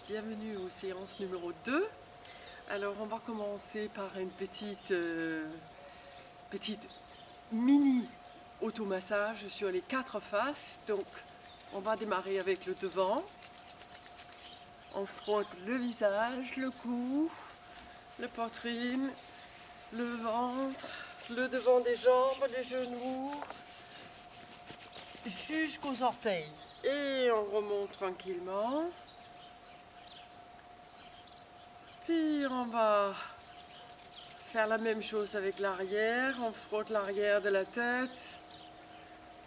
bienvenue aux séances numéro 2. Alors on va commencer par une petite mini automassage sur les 4 faces. Donc on va démarrer avec le devant. On frotte le visage, le cou, le poitrine, le ventre, le devant des jambes, les genoux, jusqu'aux orteils. Et on remonte tranquillement. Puis on va faire la même chose avec l'arrière. On frotte l'arrière de la tête,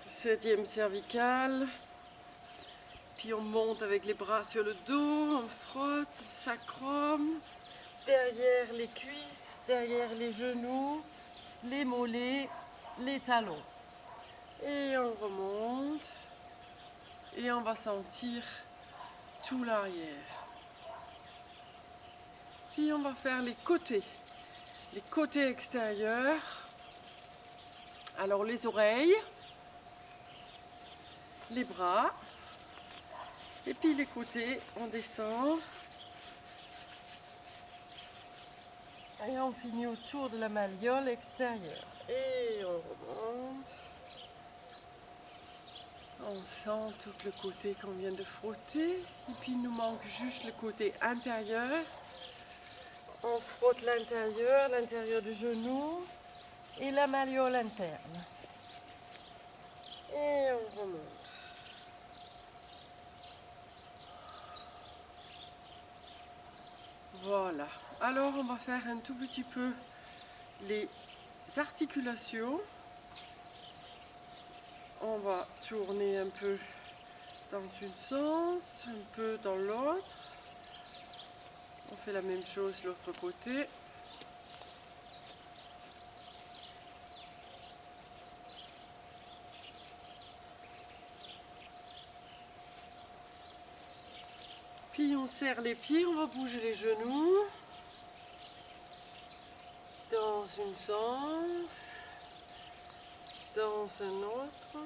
le 7e cervical. Puis on monte avec les bras sur le dos, on frotte le sacrum, derrière les cuisses, derrière les genoux, les mollets, les talons. Et on remonte et on va sentir tout l'arrière. Puis on va faire les côtés extérieurs. Alors les oreilles, les bras, et puis les côtés, on descend. Et on finit autour de la malléole extérieure. Et on remonte. On sent tout le côté qu'on vient de frotter. Et puis il nous manque juste le côté intérieur. On frotte l'intérieur du genou et la malléole interne. Et on remonte. Voilà. Alors on va faire un tout petit peu les articulations. On va tourner un peu dans un sens, un peu dans l'autre. On fait la même chose de l'autre côté. Puis on serre les pieds, on va bouger les genoux. Dans un sens, dans un autre.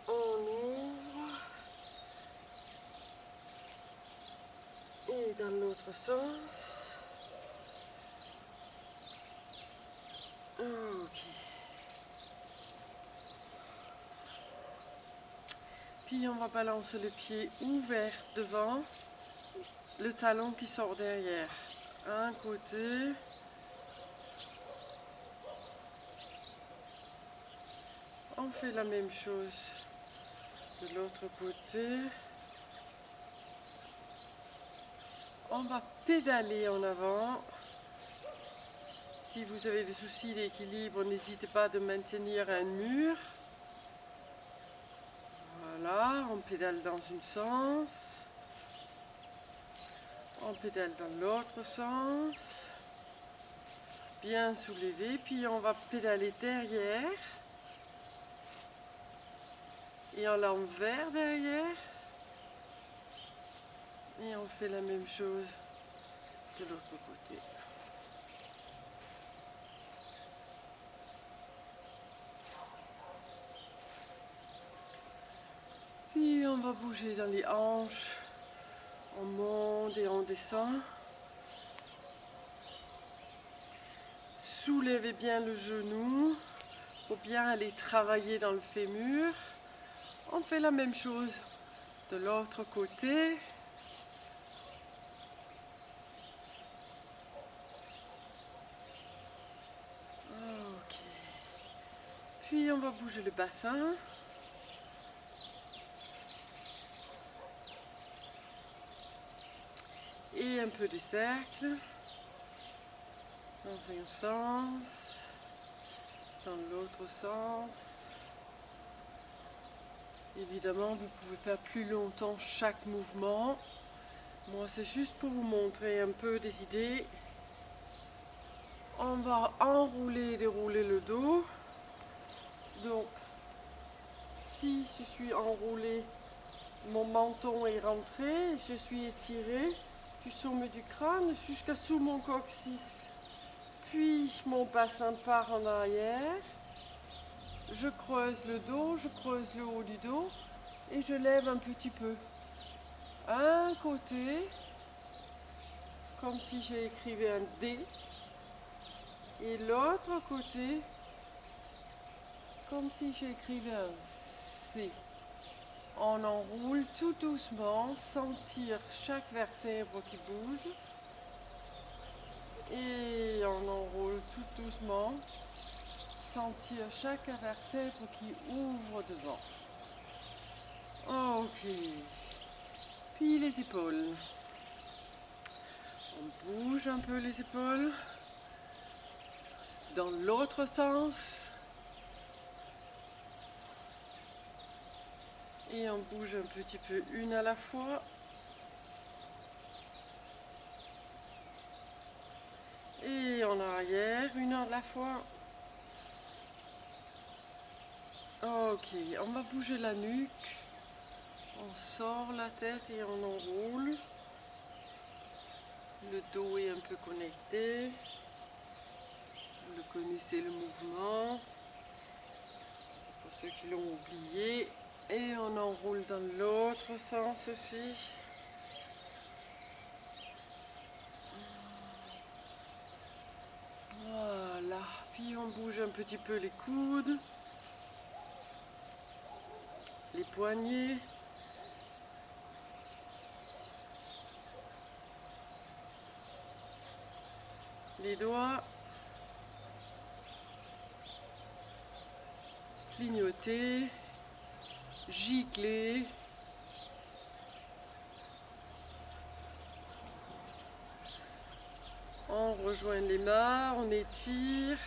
On ouvre. Et dans l'autre sens. Ok. Puis on va balancer le pied ouvert devant, le talon qui sort derrière. Un côté. On fait la même chose de l'autre côté. On va pédaler en avant. Si vous avez des soucis d'équilibre, n'hésitez pas à maintenir un mur. Voilà, on pédale dans un sens. On pédale dans l'autre sens. Bien soulevé. Puis on va pédaler derrière. Et en l'envers derrière. Et on fait la même chose de l'autre côté. Puis on va bouger dans les hanches. On monte et on descend. Soulevez bien le genou. Il faut bien aller travailler dans le fémur. On fait la même chose de l'autre côté. Ok. Puis on va bouger le bassin. Et un peu de cercle. Dans un sens. Dans l'autre sens. Évidemment, vous pouvez faire plus longtemps chaque mouvement. Moi, c'est juste pour vous montrer un peu des idées. On va enrouler et dérouler le dos. Donc, si je suis enroulée, mon menton est rentré, je suis étirée du sommet du crâne jusqu'à sous mon coccyx. Puis, mon bassin part en arrière. Je creuse le dos, je creuse le haut du dos Et je lève un petit peu. Un côté, comme si j'ai écrit un D. Et l'autre côté, comme si j'écrivais un C. On enroule tout doucement, sentir chaque vertèbre qui bouge. Et on enroule tout doucement, sentir chaque vertèbre qui ouvre devant. Ok. Puis les épaules. On bouge un peu les épaules. Dans l'autre sens. Et on bouge un petit peu une à la fois. Et en arrière, une à la fois. Ok, on va bouger la nuque. On sort la tête et on enroule. Le dos est un peu connecté. Vous connaissez le mouvement. C'est pour ceux qui l'ont oublié. Et on enroule dans l'autre sens aussi. Voilà. Puis on bouge un petit peu les coudes. Les poignets. Les doigts. Clignoter. Gicler. On rejoint les mains, on étire.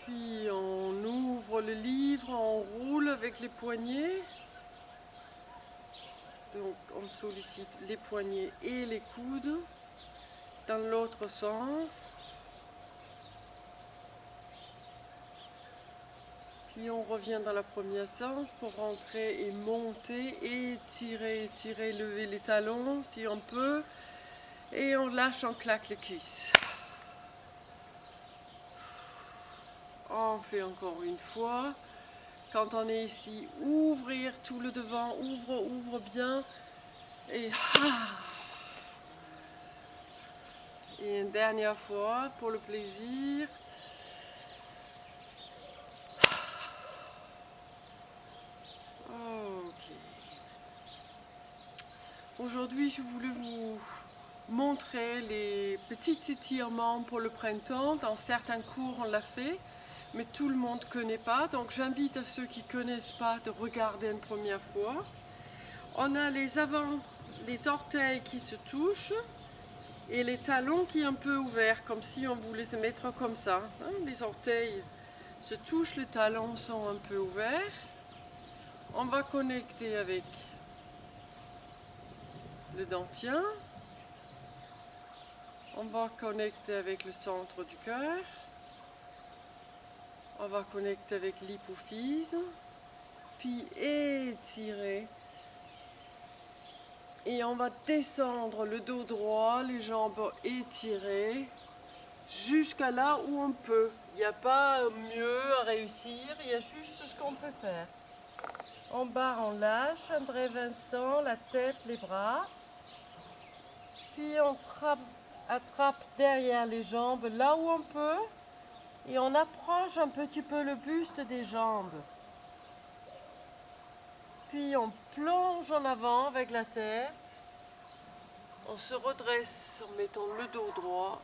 Puis on ouvre le livre, on roule avec les poignets. Donc on sollicite les poignets et les coudes. Dans l'autre sens. Puis on revient dans la première sens pour rentrer et monter et étirer, lever les talons si on peut. Et on lâche, on claque les cuisses. On fait encore une fois. Quand on est ici, ouvrir tout le devant, ouvre bien. Et une dernière fois pour le plaisir. Aujourd'hui, je voulais vous montrer les petits étirements pour le printemps. Dans certains cours, on l'a fait, mais tout le monde ne connaît pas. Donc, j'invite à ceux qui ne connaissent pas de regarder une première fois. On a les orteils qui se touchent et les talons qui sont un peu ouverts, comme si on voulait se mettre comme ça. Les orteils se touchent, les talons sont un peu ouverts. On va connecter avec le dentien. On va connecter avec le centre du cœur. On va connecter avec l'hypophyse. Puis étirer. Et on va descendre le dos droit, les jambes étirées, jusqu'à là où on peut. Il n'y a pas mieux à réussir, il y a juste ce qu'on peut faire. En bas, on lâche un bref instant la tête, les bras. Puis on attrape derrière les jambes là où on peut. Et on approche un petit peu le buste des jambes. Puis on plonge en avant avec la tête. On se redresse en mettant le dos droit.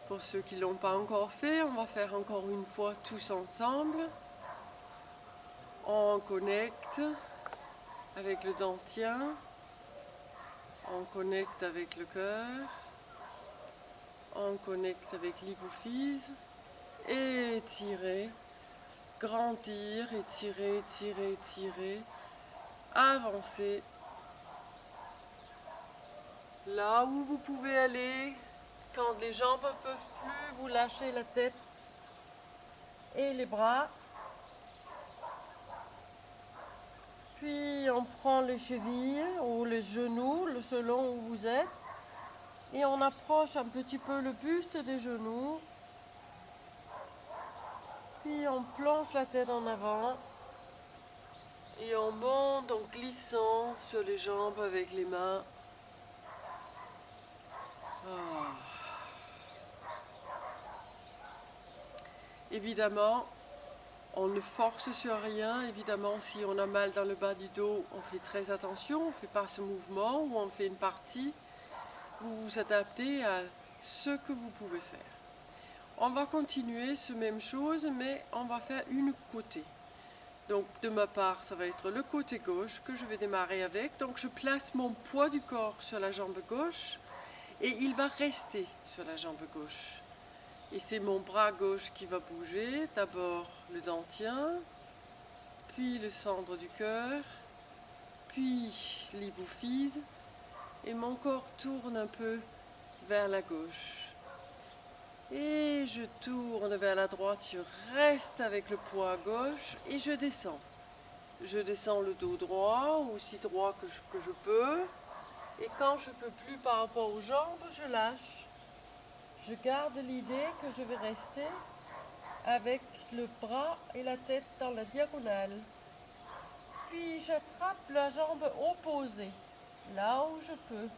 Pour ceux qui ne l'ont pas encore fait, on va faire encore une fois tous ensemble. On connecte avec le dentien. On connecte avec le cœur. On connecte avec l'hypophyse. Et étirer. Grandir, étirer. Avancer. Là où vous pouvez aller. Quand les jambes ne peuvent plus, vous lâchez la tête et les bras. Puis on prend les chevilles ou les genoux, selon où vous êtes. Et on approche un petit peu le buste des genoux. Puis on plonge la tête en avant. Et on monte en glissant sur les jambes avec les mains. Ah. Évidemment, on ne force sur rien. Évidemment, si on a mal dans le bas du dos, on fait très attention. On ne fait pas ce mouvement ou on fait une partie. Vous vous adaptez à ce que vous pouvez faire. On va continuer ce même chose, mais on va faire une côté. Donc de ma part, ça va être le côté gauche que je vais démarrer avec. Donc je place mon poids du corps sur la jambe gauche et il va rester sur la jambe gauche. Et c'est mon bras gauche qui va bouger. D'abord le dentien, puis le centre du cœur, puis l'hypophyse. Et mon corps tourne un peu vers la gauche. Et je tourne vers la droite, je reste avec le poids à gauche et je descends. Je descends le dos droit, aussi droit que je peux. Et quand je ne peux plus par rapport aux jambes, je lâche. Je garde l'idée que je vais rester avec le bras et la tête dans la diagonale. Puis j'attrape la jambe opposée, là où je peux.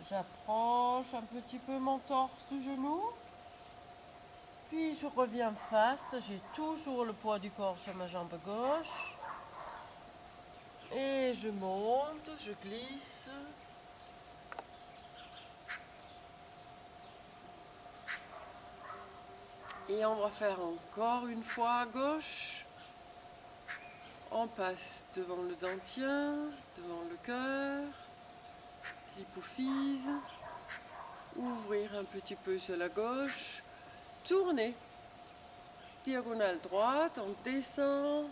J'approche un petit peu mon torse du genou. Puis je reviens face, j'ai toujours le poids du corps sur ma jambe gauche. Et je monte, je glisse. Et on va faire encore une fois à gauche. On passe devant le dentien, devant le cœur, l'hypophyse. Ouvrir un petit peu sur la gauche. Tourner. Diagonale droite, on descend.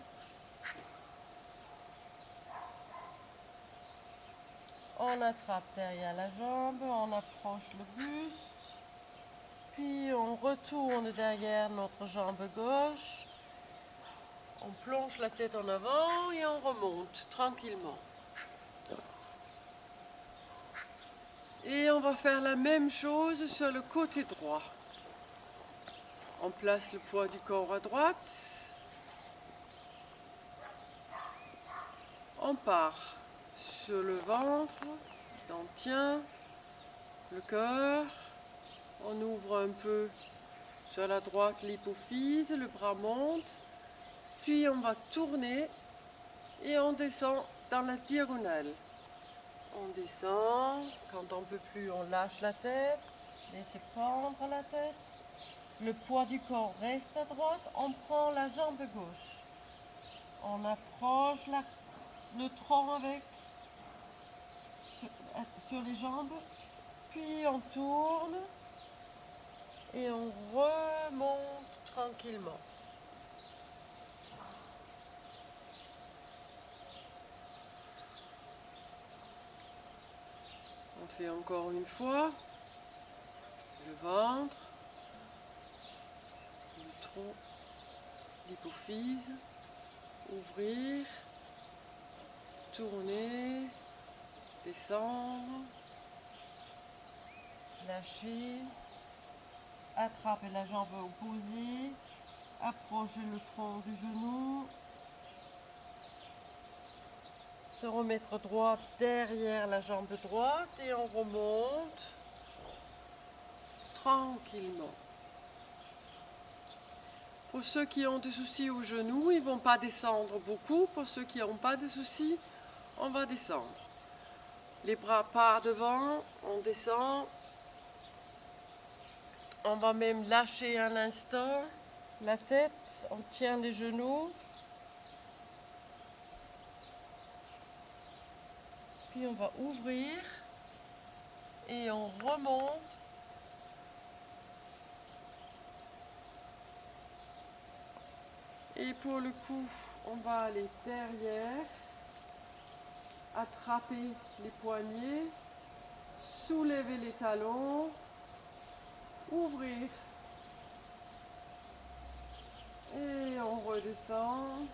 On attrape derrière la jambe, on approche le buste. Puis on retourne derrière notre jambe gauche. On plonge la tête en avant et on remonte tranquillement. Et on va faire la même chose sur le côté droit. On place le poids du corps à droite. On part sur le ventre, le dentien, le cœur. On ouvre un peu sur la droite l'hypophyse, le bras monte. Puis on va tourner et on descend dans la diagonale. On descend, quand on ne peut plus, on lâche la tête, laissez pendre la tête. Le poids du corps reste à droite, on prend la jambe gauche. On approche le tronc avec sur les jambes, puis on tourne et on remonte tranquillement. On fait encore une fois le ventre, le tronc, l'hypophyse, ouvrir, tourner, descendre, lâcher, attraper la jambe opposée, approcher le tronc du genou, se remettre droit derrière la jambe droite et on remonte tranquillement. Pour ceux qui ont des soucis au genou, ils ne vont pas descendre beaucoup. Pour ceux qui n'ont pas de soucis, on va descendre. Les bras par devant, on descend. On va même lâcher un instant la tête, on tient les genoux. Puis on va ouvrir et on remonte. Et pour le coup, on va aller derrière, attraper les poignets, soulever les talons, ouvrir. Et on redescend.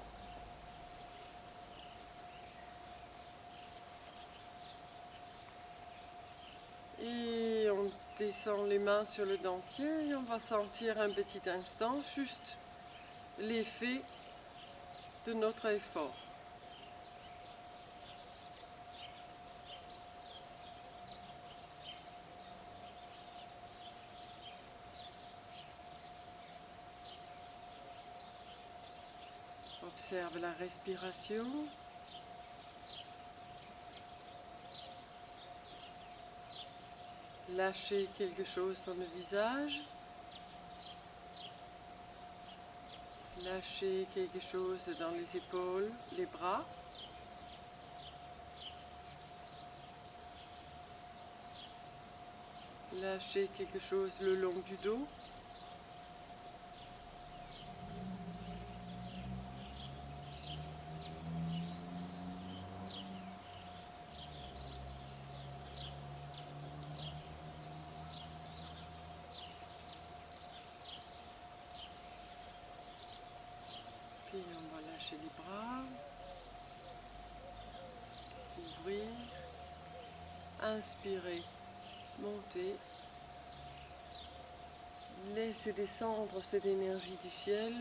Et on descend les mains sur le dentier et on va sentir un petit instant juste l'effet de notre effort. Observe la respiration. Lâchez quelque chose dans le visage. Lâchez quelque chose dans les épaules, les bras. Lâchez quelque chose le long du dos. Puis on va lâcher les bras. Ouvrir. Inspirez. Montez. Laissez descendre cette énergie du ciel